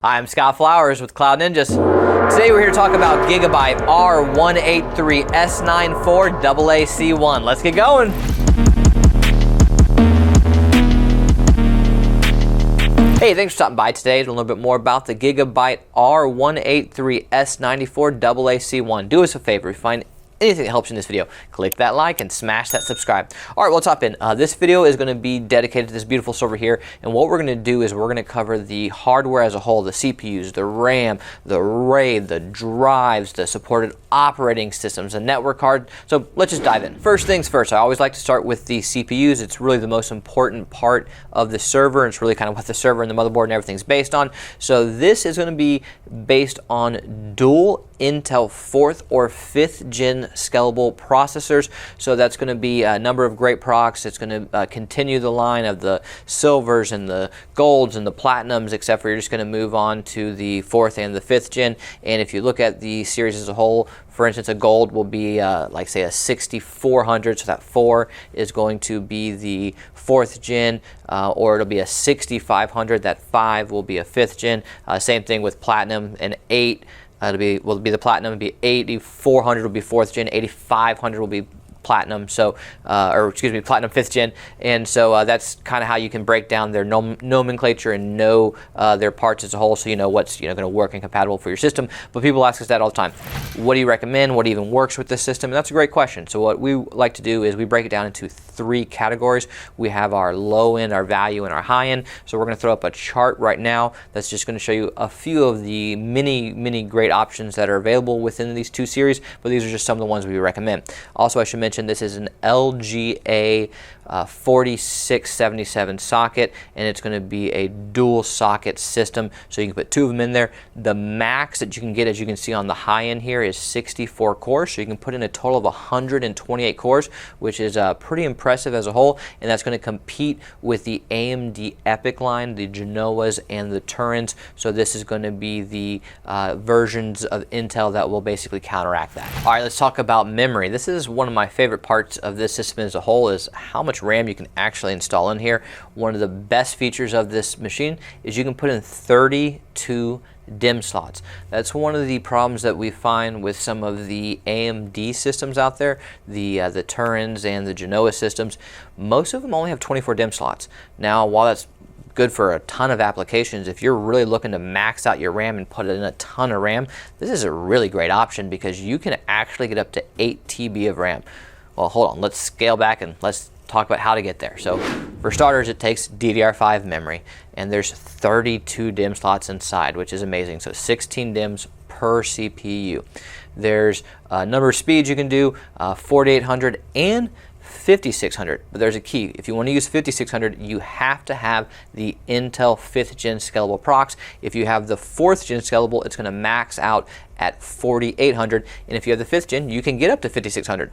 I'm Scott Flowers with Cloud Ninjas. Today we're here to talk about Gigabyte R183-S94-AAC1. Let's get going. Hey, thanks for stopping by today to learn a little bit more about the Gigabyte R183-S94-AAC1. Do us a favor, if you find anything that helps you in this video, click that like and smash that subscribe. All right, well, let's hop in. This video is going to be dedicated to this beautiful server here, and what we're going to do is we're going to cover the hardware as a whole, the CPUs, the RAM, the RAID, the drives, the supported operating systems, the network card. So let's just dive in. First things first, I always like to start with the CPUs. It's really the most important part of the server. It's really kind of what the server and the motherboard and everything's based on. So this is going to be based on dual Intel 4th or 5th gen scalable processors. So that's going to be a number of great products. It's going to continue the line of the silvers and the golds and the platinums, except for you're just going to move on to the 4th and the 5th gen. And if you look at the series as a whole, for instance, a gold will be like say a 6400, so that 4 is going to be the 4th gen, or it'll be a 6500, that 5 will be a 5th gen. Same thing with platinum, and 8 will be the platinum, it'll be 8400 will be 4th gen, 8500 will be platinum, so platinum 5th gen. And so that's kind of how you can break down their nomenclature and know their parts as a whole, so you know what's going to work and compatible for your system. But people ask us that all the time. What do you recommend? What even works with this system? And that's a great question. So what we like to do is we break it down into 3 categories. We have our low end, our value, and our high end. So we're going to throw up a chart right now that's just going to show you a few of the many great options that are available within these 2 series, but these are just some of the ones we recommend. Also, I should mention this is an LGA 4677 socket, and it's going to be a dual socket system, so you can put 2 of them in there. The max that you can get, as you can see on the high end here, is 64 cores, so you can put in a total of 128 cores, which is pretty impressive as a whole, and that's going to compete with the AMD EPYC line, the Genoas and the Turins. So this is going to be the versions of Intel that will basically counteract that. All right, let's talk about memory. This is one of my favorite parts of this system as a whole, is how much RAM you can actually install in here. One of the best features of this machine is you can put in 32 DIMM slots. That's one of the problems that we find with some of the AMD systems out there, the Turins and the Genoa systems. Most of them only have 24 DIMM slots. Now, while that's good for a ton of applications, if you're really looking to max out your RAM and put in a ton of RAM, this is a really great option because you can actually get up to 8 TB of RAM. Well, hold on, let's scale back and let's talk about how to get there. So for starters, it takes DDR5 memory, and there's 32 DIMM slots inside, which is amazing. So 16 DIMMs per CPU. There's a number of speeds you can do, 4800 and 5600, but there's a key. If you want to use 5600, you have to have the Intel 5th gen scalable procs. If you have the 4th gen scalable, it's going to max out at 4800, and if you have the 5th gen, you can get up to 5600.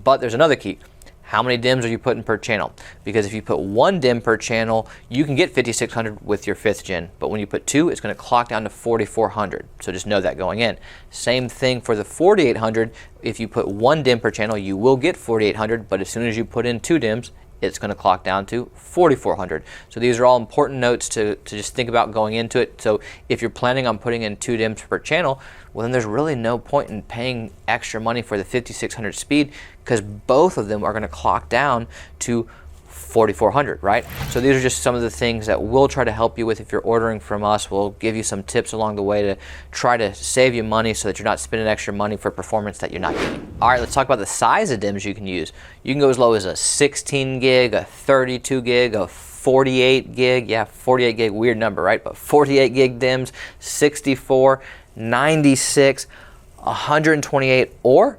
But there's another key. How many DIMMs are you putting per channel? Because if you put 1 DIMM per channel, you can get 5600 with your 5th gen, but when you put 2, it's going to clock down to 4400. So just know that going in. Same thing for the 4800. If you put 1 DIMM per channel, you will get 4800, but as soon as you put in 2 DIMMs, it's going to clock down to 4400. So these are all important notes to just think about going into it. So if you're planning on putting in 2 DIMMs per channel, well, then there's really no point in paying extra money for the 5600 speed, because both of them are going to clock down to 4400, right? So these are just some of the things that we'll try to help you with if you're ordering from us. We'll give you some tips along the way to try to save you money so that you're not spending extra money for performance that you're not getting. All right, let's talk about the size of DIMMs you can use. You can go as low as a 16 gig, a 32 gig, a 48 gig, yeah, 48 gig, weird number, right? But 48 gig DIMMs, 64, 96, 128, or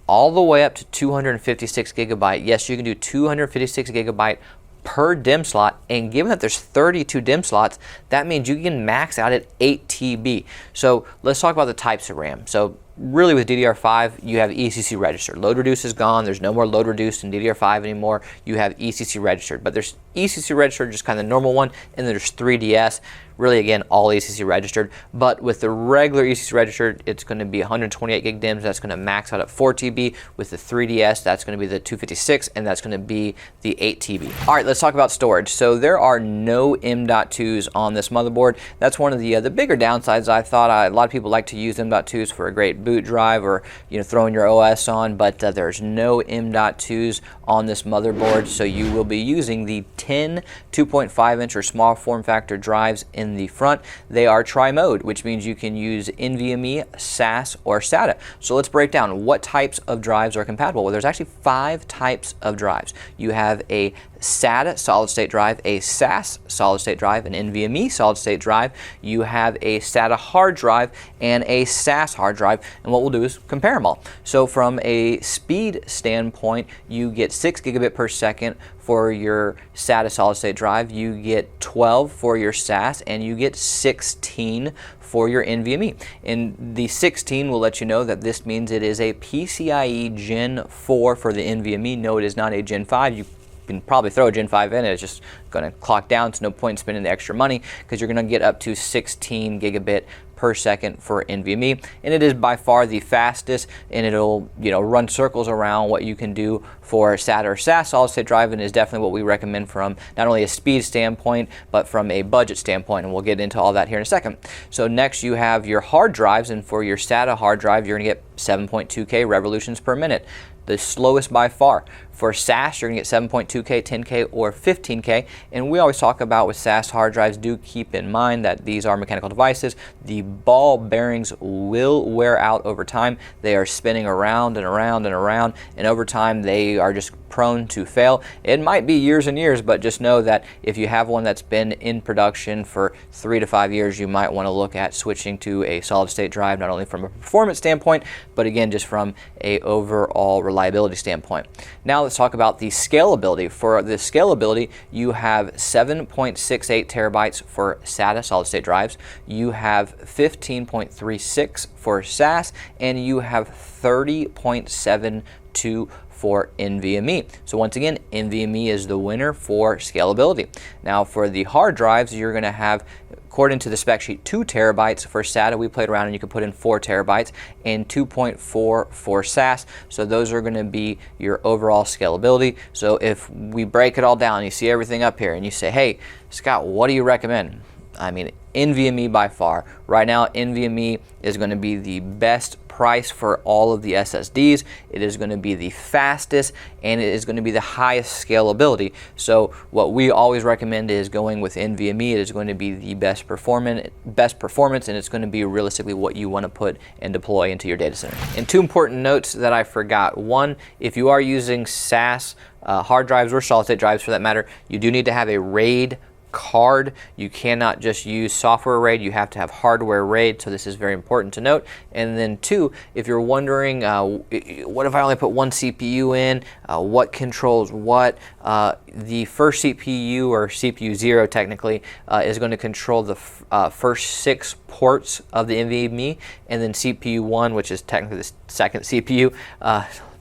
all the way up to 256 gigabyte. Yes, you can do 256 gigabyte per DIMM slot, and given that there's 32 DIMM slots, that means you can max out at 8 TB. So let's talk about the types of RAM. So really with DDR5, you have ECC Registered. Load reduce is gone. There's no more load reduced in DDR5 anymore. You have ECC Registered, but there's ECC Registered, just kind of the normal one, and there's 3DS. really again all ECC registered, but with the regular ECC registered, it's going to be 128 gig DIMMs. That's going to max out at 4 TB. With the 3DS, that's going to be the 256, and that's going to be the 8 TB. All right, let's talk about storage. So there are no M.2s on this motherboard. That's one of the bigger downsides. I thought a lot of people like to use M.2s for a great boot drive or throwing your OS on, but there's no M.2s on this motherboard, so you will be using the 10 2.5 inch or small form factor drives in the front. They are tri-mode, which means you can use NVMe, SAS, or SATA. So let's break down what types of drives are compatible. Well, there's actually 5 types of drives. You have a SATA solid-state drive, a SAS solid-state drive, an NVMe solid-state drive. You have a SATA hard drive and a SAS hard drive, and what we'll do is compare them all. So from a speed standpoint, you get 6 gigabit per second for your SATA solid-state drive, you get 12 for your SAS, and you get 16 for your NVMe. And the 16 will let you know that this means it is a PCIe Gen 4 for the NVMe. No, it is not a Gen 5. You can probably throw a Gen 5 in, it's just going to clock down. It's no point in spending the extra money because you're going to get up to 16 gigabit per second for NVMe, and it is by far the fastest, and it'll run circles around what you can do for SATA or SAS solid state drive, and is definitely what we recommend from not only a speed standpoint but from a budget standpoint, and we'll get into all that here in a second. So next you have your hard drives, and for your SATA hard drive you're going to get 7.2K revolutions per minute, the slowest by far. For SAS, you're going to get 7.2K, 10K, or 15K. And we always talk about with SAS hard drives, do keep in mind that these are mechanical devices. The ball bearings will wear out over time. They are spinning around and around and around, and over time they are just prone to fail. It might be years and years, but just know that if you have one that's been in production for 3 to 5 years, you might want to look at switching to a solid state drive, not only from a performance standpoint, but again, just from a overall reliability standpoint. Now let's talk about the scalability. For the scalability, you have 7.68 terabytes for SATA solid state drives, you have 15.36 for SAS, and you have 30.72 for NVMe. So once again, NVMe is the winner for scalability. Now for the hard drives, you're going to have, according to the spec sheet, 2 terabytes for SATA. We played around and you can put in 4 terabytes, and 2.4 for SAS. So those are going to be your overall scalability. So if we break it all down, you see everything up here and you say, hey Scott, what do you recommend? I mean, NVMe by far. Right now, NVMe is going to be the best price for all of the SSDs. It is going to be the fastest, and it is going to be the highest scalability. So what we always recommend is going with NVMe. It is going to be the best performance, and it's going to be realistically what you want to put and deploy into your data center. And 2 important notes that I forgot. One, if you are using SAS hard drives or solid state drives for that matter, you do need to have a RAID card. You cannot just use software RAID, you have to have hardware RAID, so this is very important to note. And then 2, if you're wondering what if I only put one CPU in, what controls what, the first CPU, or CPU 0 technically, is going to control the first 6 ports of the NVMe, and then CPU 1, which is technically the second CPU,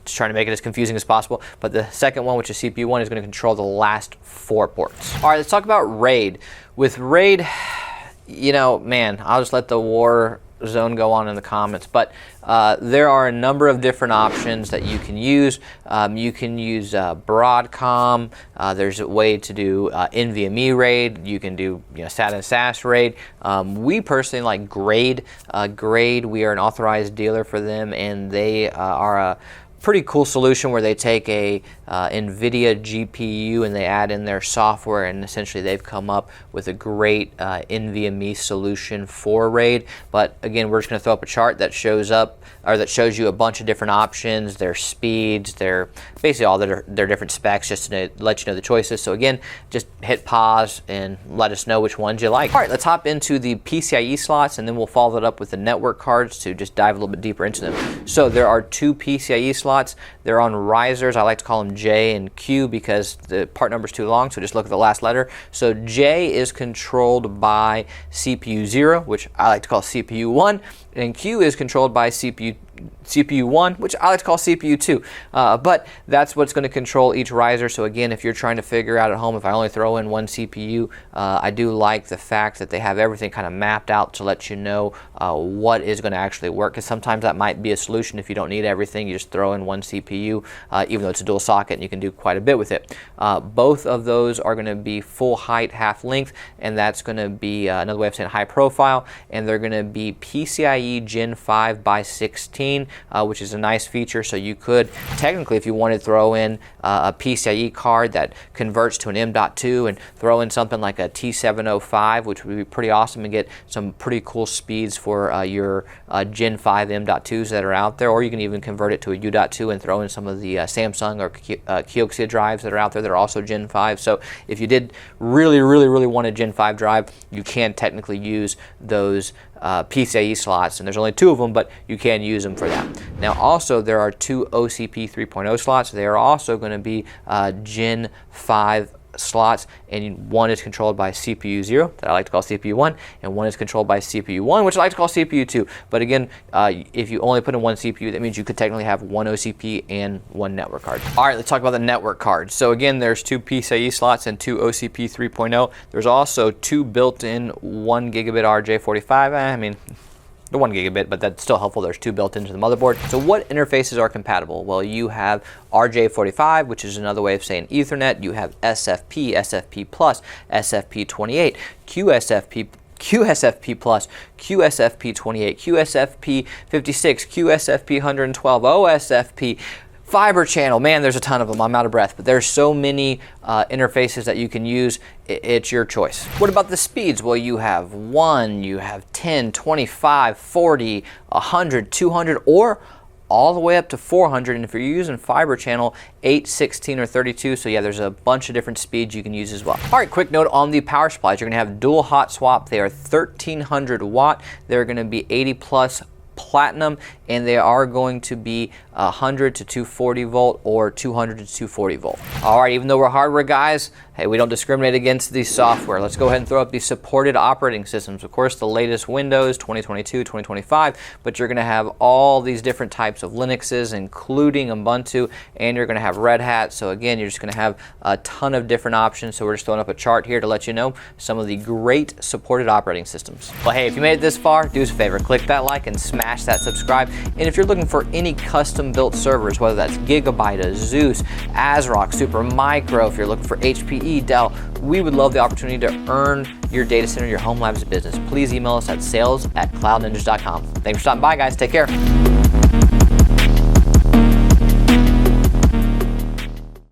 just trying to make it as confusing as possible, but the second one, which is CPU 1, is going to control the last 4 ports. All right, let's talk about RAID. With RAID, man, I'll just let the war zone go on in the comments, but there are a number of different options that you can use. You can use Broadcom. There's a way to do NVMe RAID. You can do SATA and SAS RAID. We personally like Grade. Grade, we are an authorized dealer for them, and they are a pretty cool solution where they take a NVIDIA GPU and they add in their software, and essentially they've come up with a great NVMe solution for RAID. But again, we're just going to throw up a chart that shows you a bunch of different options, their speeds, their basically all their different specs, just to let you know the choices. So again, just hit pause and let us know which ones you like. All right, let's hop into the PCIe slots, and then we'll follow that up with the network cards to just dive a little bit deeper into them. So there are 2 PCIe slots. They're on risers. I like to call them J and Q because the part number is too long, so just look at the last letter. So J is controlled by CPU 0, which I like to call CPU 1, and Q is controlled by CPU CPU 1, which I like to call CPU 2, but that's what's going to control each riser. So again, if you're trying to figure out at home, if I only throw in one CPU, I do like the fact that they have everything kind of mapped out to let you know what is going to actually work, because sometimes that might be a solution. If you don't need everything, you just throw in one CPU, even though it's a dual socket, and you can do quite a bit with it. Both of those are going to be full height, half length, and that's going to be another way of saying high profile, and they're going to be PCIe Gen 5 by 16, which is a nice feature. So you could technically, if you wanted to throw in a PCIe card that converts to an M.2 and throw in something like a T705, which would be pretty awesome, and get some pretty cool speeds for your Gen 5 M.2s that are out there. Or you can even convert it to a U.2 and throw in some of the Samsung or Kioxia drives that are out there that are also Gen 5. So if you did really want a Gen 5 drive, you can technically use those PCIe slots, and there's only 2 of them, but you can use them for that. Now also there are 2 OCP 3.0 slots. They are also going to be Gen 5 slots, and one is controlled by CPU 0, that I like to call CPU 1, and one is controlled by CPU 1, which I like to call CPU 2. But again, if you only put in one CPU, that means you could technically have one OCP and one network card. All right, let's talk about the network cards. So again, there's 2 PCIe slots and 2 OCP 3.0. There's also 2 built-in 1 gigabit RJ45. I mean, the 1 gigabit, but that's still helpful. There's 2 built into the motherboard. So what interfaces are compatible? Well, you have RJ45, which is another way of saying Ethernet. You have SFP, SFP+, SFP28, QSFP+, QSFP28, QSFP56, QSFP112, OSFP, Fiber channel. Man, there's a ton of them. I'm out of breath, but there's so many interfaces that you can use. It's your choice. What about the speeds? Well, you have 1, you have 10, 25, 40, 100, 200, or all the way up to 400, and if you're using fiber channel, 8, 16, or 32. So yeah, there's a bunch of different speeds you can use as well. All right, quick note on the power supplies. You're gonna have dual hot swap. They are 1300 watt. They're gonna be 80 plus platinum, and they are going to be 100 to 240 volt or 200 to 240 volt. All right, even though we're hardware guys, hey, we don't discriminate against the software. Let's go ahead and throw up the supported operating systems. Of course, the latest Windows 2022, 2025, but you're going to have all these different types of Linuxes, including Ubuntu, and you're going to have Red Hat. So again, you're just going to have a ton of different options. So we're just throwing up a chart here to let you know some of the great supported operating systems. Well, hey, if you made it this far, do us a favor, click that like and smash that subscribe. And if you're looking for any custom built servers, whether that's Gigabyte, Asus, ASRock, Supermicro, if you're looking for HPE, Dell, we would love the opportunity to earn your data center, your home labs business. Please email us at sales@cloudninjas.com. Thanks for stopping by, guys. Take care.